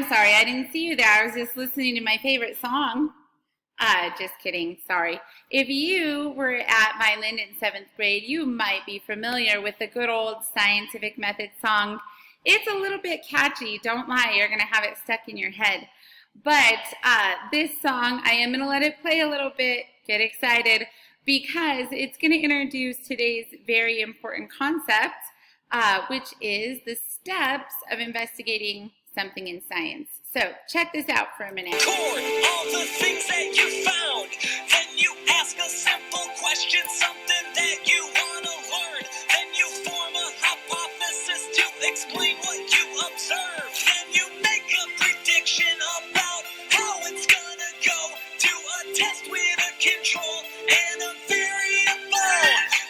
sorry, I didn't see you there. I was just listening to my favorite song. Just kidding, sorry. If you were at violin in 7th grade, you might be familiar with the good old scientific method song. It's a little bit catchy, don't lie, you're gonna have it stuck in your head. But this song, I am gonna let it play a little bit, get excited, because it's gonna introduce today's very important concept, which is the steps of investigating something in science. So check this out for a minute. Record all the things that you found. Then you ask a simple question, something that you want to learn. Then you form a hypothesis to explain what you observe. Then you make a prediction about how it's gonna go. Do a test with a control and a variable.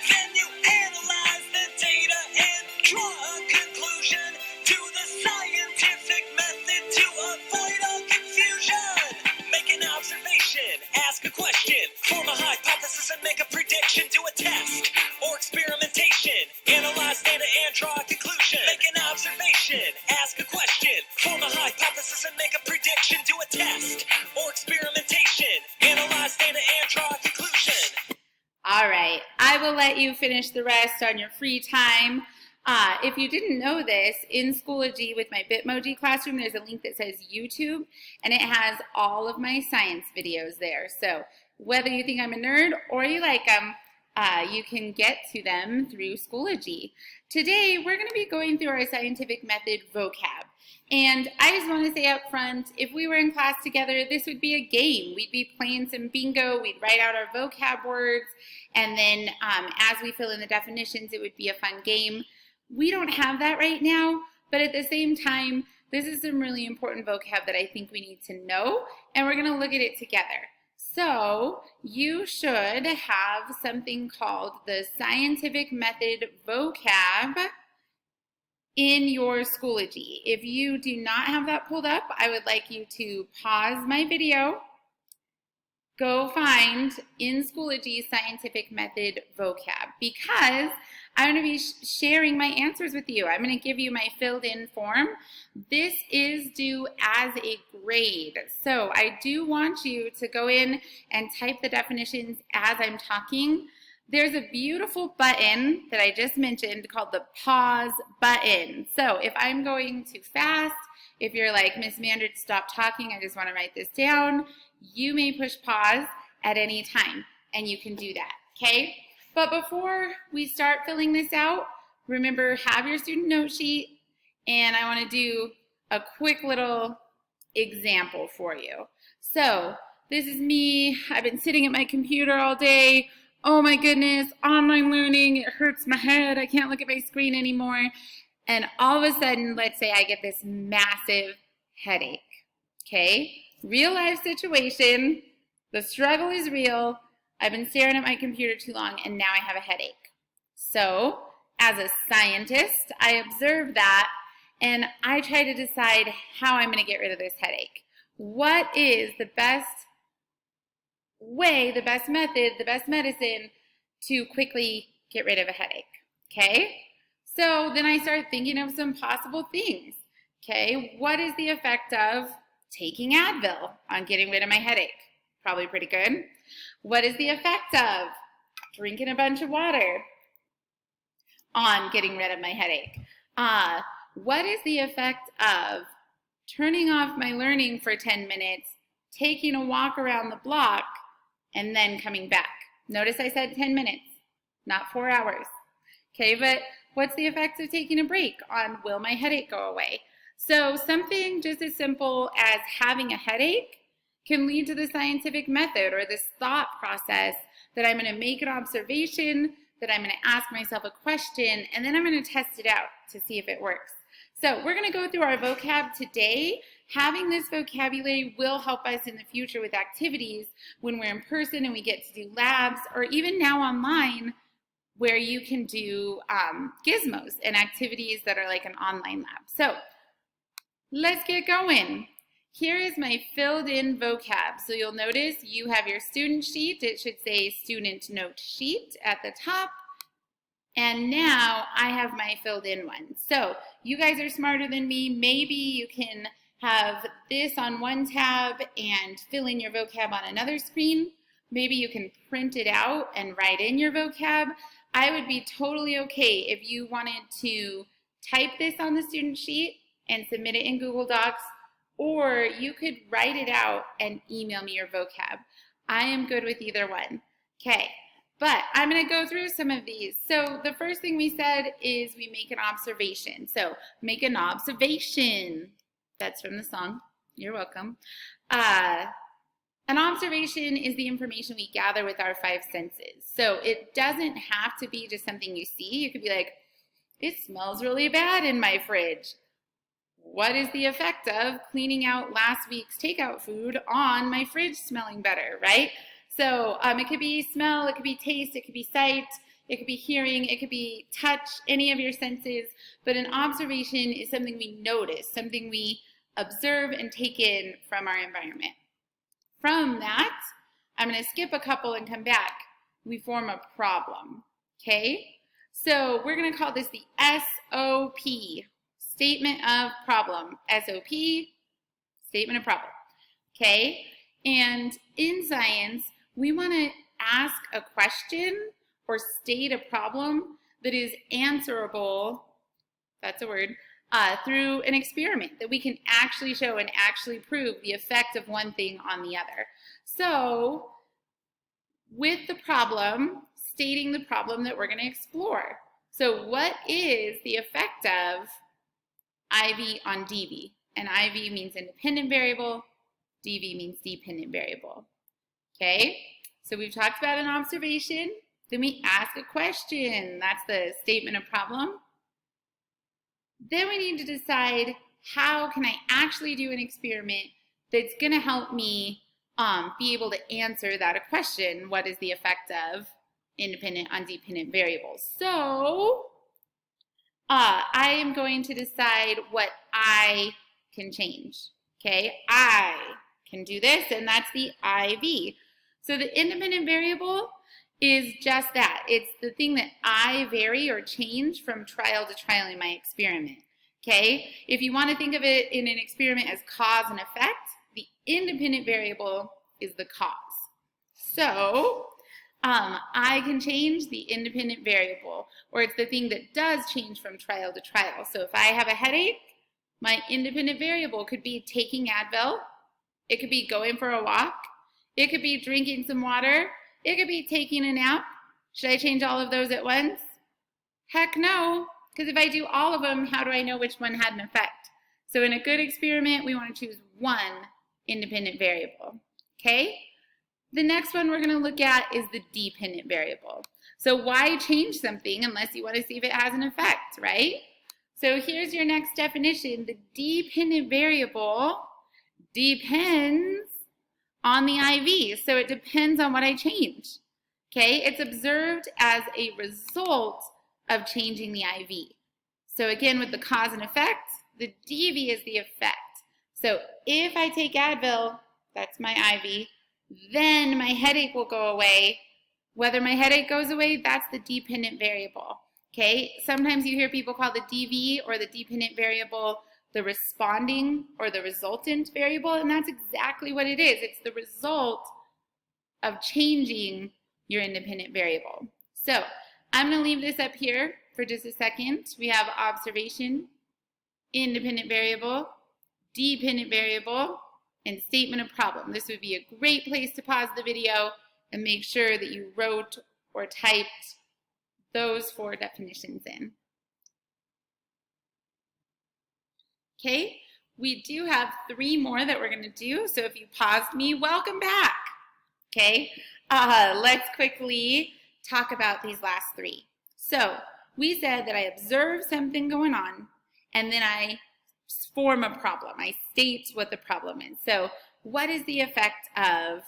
Then you analyze the data and draw a conclusion to the scientific method to avoid all confusion. Make an observation, ask a question, form a hypothesis and make a prediction, do a test or experimentation, analyze data and draw a conclusion. Make an observation, ask a question, form a hypothesis and make a prediction, do a test or experimentation, analyze data and draw a conclusion. All right, I will let you finish the rest on your free time. If you didn't know this, in Schoology with my Bitmoji classroom, there's a link that says YouTube, and it has all of my science videos there. So whether you think I'm a nerd or you like them, you can get to them through Schoology. Today, we're going to be going through our scientific method vocab. And I just want to say up front, if we were in class together, this would be a game. We'd be playing some bingo, we'd write out our vocab words, and then as we fill in the definitions, it would be a fun game. We don't have that right now, but at the same time, this is some really important vocab that I think we need to know, and we're going to look at it together. So you should have something called the scientific method vocab in your Schoology. If you do not have that pulled up, I would like you to pause my video, go find in Schoology scientific method vocab, because I'm going to be sharing my answers with you. I'm going to give you my filled in form. This is due as a grade. So I do want you to go in and type the definitions as I'm talking. There's a beautiful button that I just mentioned called the pause button. So if I'm going too fast, if you're like, Miss Mandarich, stop talking, I just want to write this down, you may push pause at any time, and you can do that, okay? But before we start filling this out, remember, have your student note sheet, and I want to do a quick little example for you. So this is me. I've been sitting at my computer all day. Oh my goodness, online learning, it hurts my head. I can't look at my screen anymore. And all of a sudden, let's say I get this massive headache, okay? Real life situation, the struggle is real. I've been staring at my computer too long, and now I have a headache. So, as a scientist, I observe that, and I try to decide how I'm going to get rid of this headache. What is the best way, the best method, the best medicine to quickly get rid of a headache? Okay? So then I start thinking of some possible things. Okay, what is the effect of taking Advil on getting rid of my headache? Probably pretty good. What is the effect of drinking a bunch of water on getting rid of my headache? What is the effect of turning off my learning for 10 minutes, taking a walk around the block, and then coming back? Notice I said 10 minutes, not 4 hours. Okay, but what's the effect of taking a break on will my headache go away? So something just as simple as having a headache can lead to the scientific method, or this thought process that I'm going to make an observation, that I'm going to ask myself a question, and then I'm going to test it out to see if it works. So we're going to go through our vocab today. Having this vocabulary will help us in the future with activities when we're in person and we get to do labs, or even now online where you can do gizmos and activities that are like an online lab. So let's get going. Here is my filled in vocab. So you'll notice you have your student sheet. It should say student note sheet at the top. And now I have my filled in one. So you guys are smarter than me. Maybe you can have this on one tab and fill in your vocab on another screen. Maybe you can print it out and write in your vocab. I would be totally okay if you wanted to type this on the student sheet and submit it in Google Docs, or you could write it out and email me your vocab. I am good with either one. Okay, but I'm going to go through some of these. So the first thing we said is we make an observation. So make an observation. That's from the song. You're welcome. An observation is the information we gather with our five senses. So it doesn't have to be just something you see. You could be like, it smells really bad in my fridge. What is the effect of cleaning out last week's takeout food on my fridge smelling better, right? So it could be smell, it could be taste, it could be sight, it could be hearing, it could be touch, any of your senses. But an observation is something we notice, something we observe and take in from our environment. From that, I'm going to skip a couple and come back. We form a problem, okay? So we're going to call this the SOP, statement of problem. SOP, statement of problem, okay? And in science, we want to ask a question or state a problem that is answerable, that's a word, through an experiment that we can actually show and actually prove the effect of one thing on the other. So with the problem, stating the problem that we're going to explore. So what is the effect of IV on DV? And IV means independent variable, DV means dependent variable. Okay, so we've talked about an observation, then we ask a question. That's the statement of problem. Then we need to decide, how can I actually do an experiment that's going to help me be able to answer that question, what is the effect of independent on dependent variables? So I am going to decide what I can change. Okay, I can do this, and that's the IV. So the independent variable is just that. It's the thing that I vary or change from trial to trial in my experiment. Okay, if you want to think of it in an experiment as cause and effect, the independent variable is the cause. So I can change the independent variable, or it's the thing that does change from trial to trial. So if I have a headache, my independent variable could be taking Advil, it could be going for a walk, it could be drinking some water, it could be taking a nap. Should I change all of those at once? Heck no, because if I do all of them, how do I know which one had an effect? So in a good experiment, we want to choose one independent variable, okay? The next one we're going to look at is the dependent variable. So why change something unless you want to see if it has an effect, right? So here's your next definition. The dependent variable depends on the IV. So it depends on what I change. Okay, it's observed as a result of changing the IV. So again, with the cause and effect, the DV is the effect. So if I take Advil, that's my IV, then my headache will go away. Whether my headache goes away, that's the dependent variable. Okay, sometimes you hear people call the DV or the dependent variable the responding or the resultant variable, and that's exactly what it is. It's the result of changing your independent variable. So I'm going to leave this up here for just a second. We have observation, independent variable, dependent variable, and statement of problem. This would be a great place to pause the video and make sure that you wrote or typed those 4 definitions in. Okay, we do have 3 more that we're going to do, so if you paused me, welcome back. Okay, let's quickly talk about these last 3. So we said that I observe something going on, and then I form a problem. I state what the problem is. So what is the effect of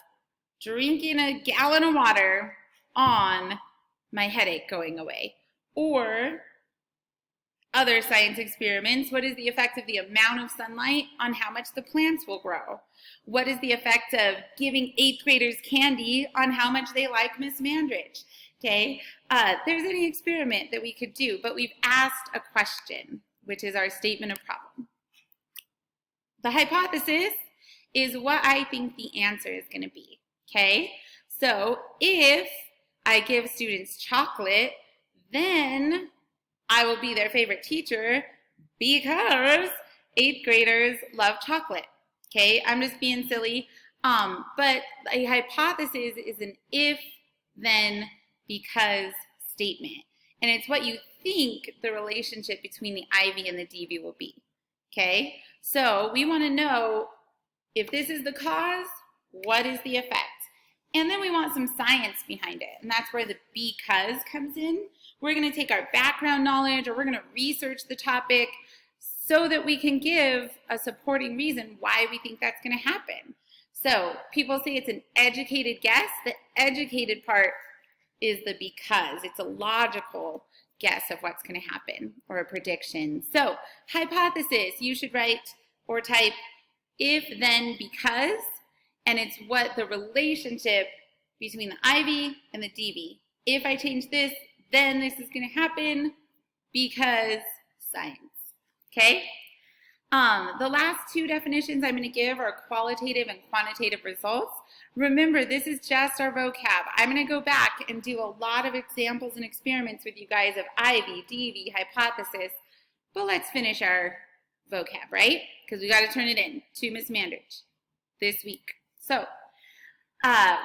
drinking a gallon of water on my headache going away? Or other science experiments, what is the effect of the amount of sunlight on how much the plants will grow? What is the effect of giving 8th graders candy on how much they like Miss Mandarich? Okay, there's any experiment that we could do, but we've asked a question, which is our statement of problem. The hypothesis is what I think the answer is going to be, okay? So if I give students chocolate, then I will be their favorite teacher because 8th graders love chocolate, okay? I'm just being silly. But a hypothesis is an if, then, because statement. And it's what you think the relationship between the IV and the DV will be, okay? So we want to know if this is the cause, what is the effect? And then we want some science behind it, and that's where the because comes in. We're going to take our background knowledge, or we're going to research the topic so that we can give a supporting reason why we think that's going to happen. So people say it's an educated guess. The educated part is the because. It's a logical guess of what's going to happen, or a prediction. So hypothesis, you should write or type if, then, because, and it's what the relationship between the IV and the DV. If I change this, then this is going to happen because science, okay? The last two definitions I'm going to give are qualitative and quantitative results. Remember, this is just our vocab. I'm going to go back and do a lot of examples and experiments with you guys of IV, DV, hypothesis, but let's finish our vocab, right? Because we got to turn it in to Miss Mandarich this week. So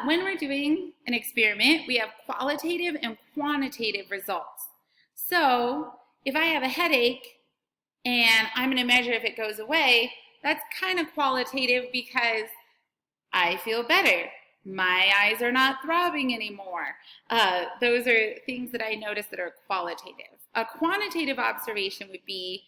when we're doing an experiment, we have qualitative and quantitative results. So if I have a headache and I'm going to measure if it goes away, that's kind of qualitative because I feel better. My eyes are not throbbing anymore. Those are things that I notice that are qualitative. A quantitative observation would be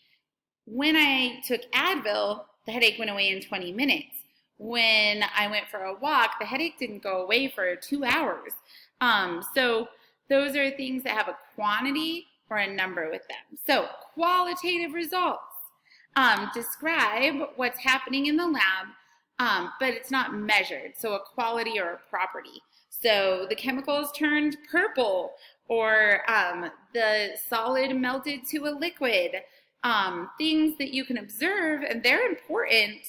when I took Advil, the headache went away in 20 minutes. When I went for a walk, the headache didn't go away for 2 hours. So those are things that have a quantity or a number with them. So qualitative results describe what's happening in the lab, but it's not measured, so a quality or a property. So the chemicals turned purple, or the solid melted to a liquid. Things that you can observe, and they're important,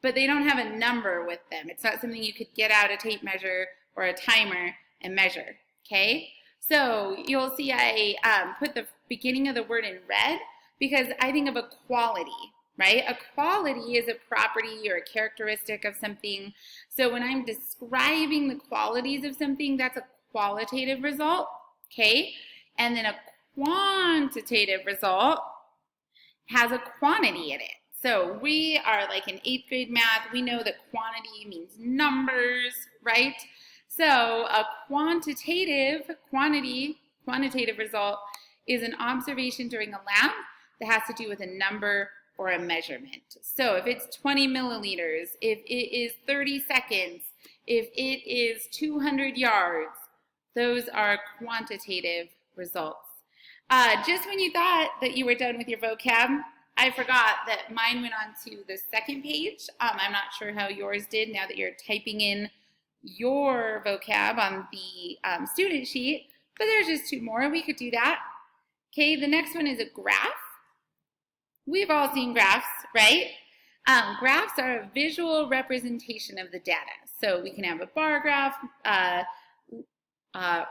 but they don't have a number with them. It's not something you could get out a tape measure or a timer and measure, okay? So you'll see I put the beginning of the word in red because I think of a quality, right? A quality is a property or a characteristic of something. So when I'm describing the qualities of something, that's a qualitative result, okay? And then a quantitative result has a quantity in it. So we are like in 8th grade math. We know that quantity means numbers, right? So a quantitative result is an observation during a lab that has to do with a number or a measurement. So if it's 20 milliliters, if it is 30 seconds, if it is 200 yards, those are quantitative results. Just when you thought that you were done with your vocab, I forgot that mine went on to the second page. I'm not sure how yours did now that you're typing in your vocab on the student sheet, but there's just 2 more. We could do that. Okay, the next one is a graph. We've all seen graphs, right? Graphs are a visual representation of the data. So we can have a bar graph.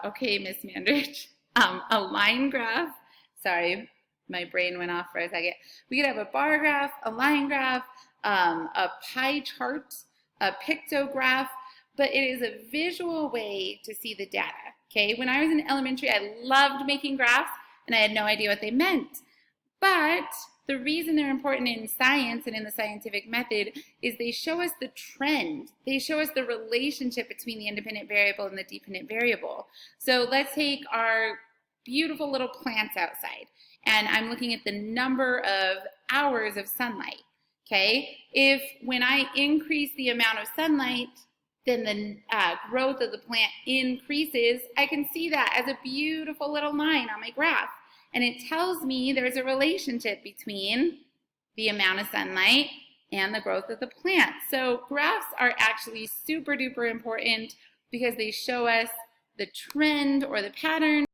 Okay, Miss Mandarich. A line graph. Sorry, my brain went off for a second. We could have a bar graph, a line graph, a pie chart, a pictograph, but it is a visual way to see the data, okay? When I was in elementary, I loved making graphs, and I had no idea what they meant. But the reason they're important in science and in the scientific method is they show us the trend. They show us the relationship between the independent variable and the dependent variable. So let's take our beautiful little plants outside, and I'm looking at the number of hours of sunlight, okay? If when I increase the amount of sunlight, then the growth of the plant increases, I can see that as a beautiful little line on my graph. And it tells me there's a relationship between the amount of sunlight and the growth of the plant. So graphs are actually super duper important because they show us the trend or the pattern